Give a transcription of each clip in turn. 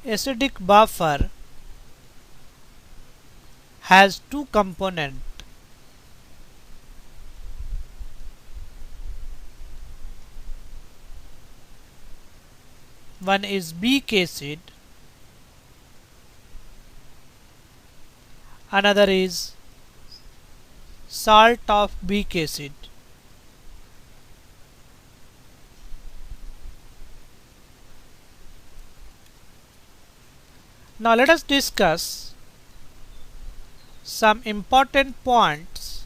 Acidic buffer has two components. One is weak acid, another is salt of weak acid. Now let us discuss some important points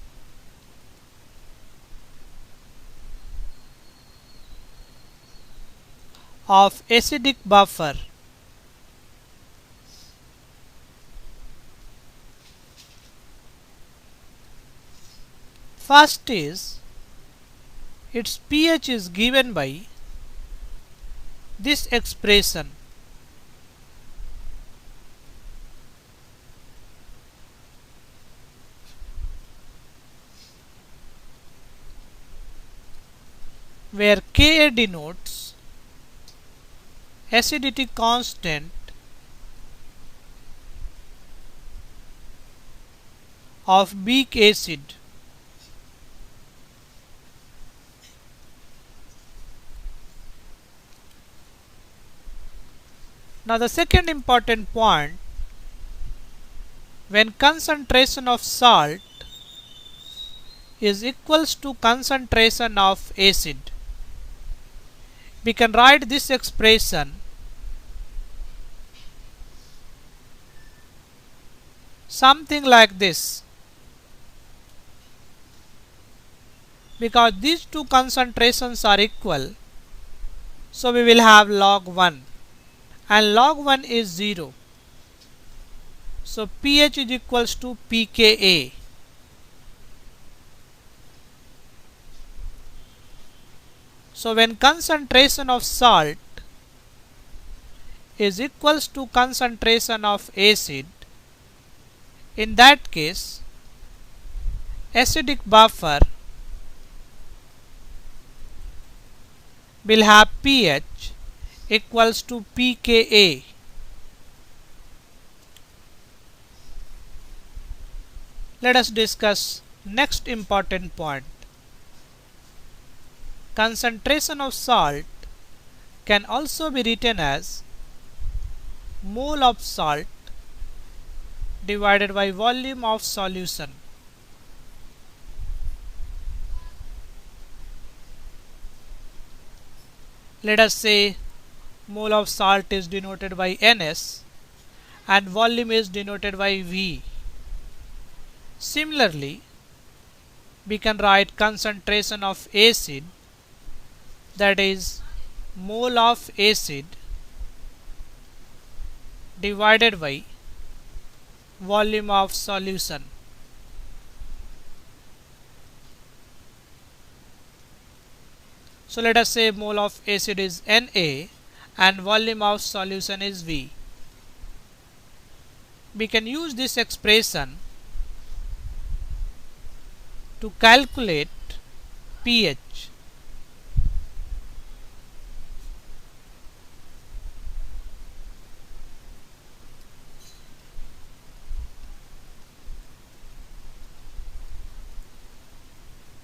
of acidic buffer. First is its pH is given by this expression, where Ka denotes acidity constant of weak acid. Now the second important point, when concentration of salt is equals to concentration of acid, we can write this expression something like this, because these two concentrations are equal, so we will have log 1 and log 1 is 0, so pH is equals to pKa. So when concentration of salt is equals to concentration of acid, in that case acidic buffer will have pH equals to pKa. Let us discuss next important point. Concentration of salt can also be written as mole of salt divided by volume of solution. Let us say mole of salt is denoted by Ns and volume is denoted by V. Similarly, we can write concentration of acid, that is mole of acid divided by volume of solution. So let us say mole of acid is Na and volume of solution is V. We can use this expression to calculate pH.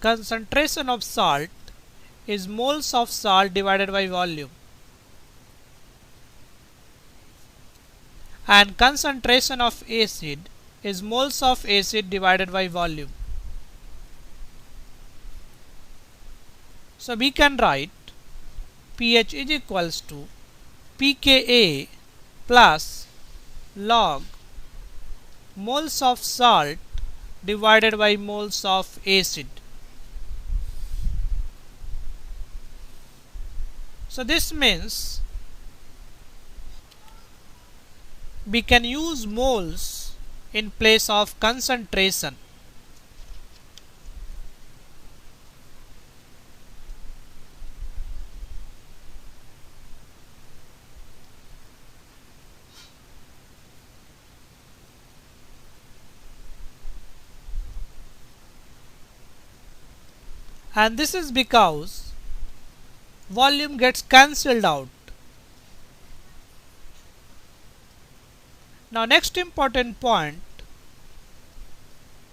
Concentration of salt is moles of salt divided by volume, and concentration of acid is moles of acid divided by volume. So we can write pH is equals to pKa plus log moles of salt divided by moles of acid. So this means we can use moles in place of concentration. And this is because volume gets cancelled out. Now next important point,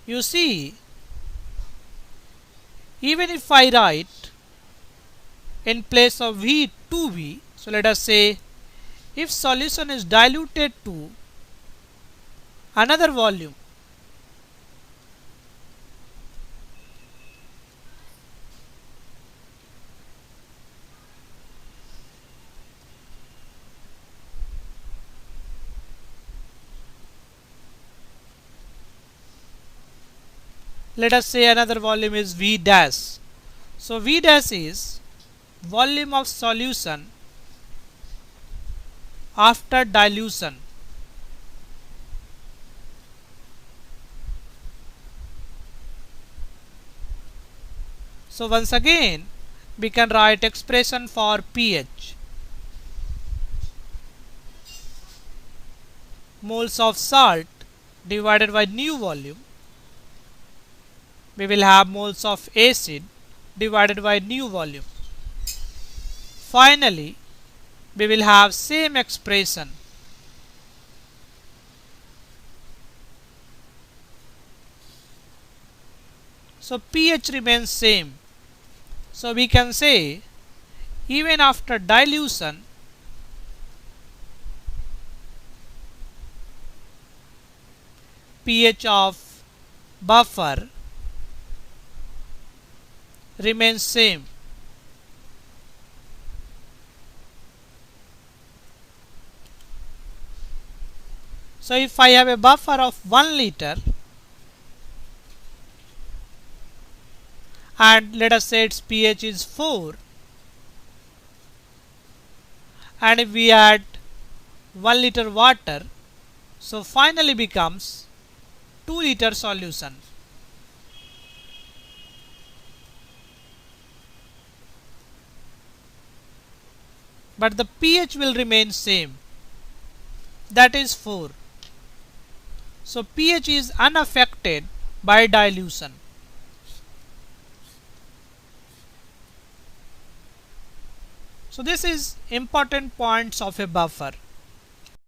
you see, even if I write in place of V 2V, so let us say if solution is diluted to another volume, let us say another volume is V dash. So V dash is volume of solution after dilution. So once again we can write expression for pH. Moles of salt divided by new volume. We will have moles of acid divided by new volume. Finally, we will have same expression. So pH remains same. So we can say even after dilution, pH of buffer remains same. So if I have a buffer of 1 liter and let us say its pH is 4, and if we add 1 liter water, so finally becomes 2 liter solution. But the pH will remain same, that is 4. So pH is unaffected by dilution. So this is important points of a buffer.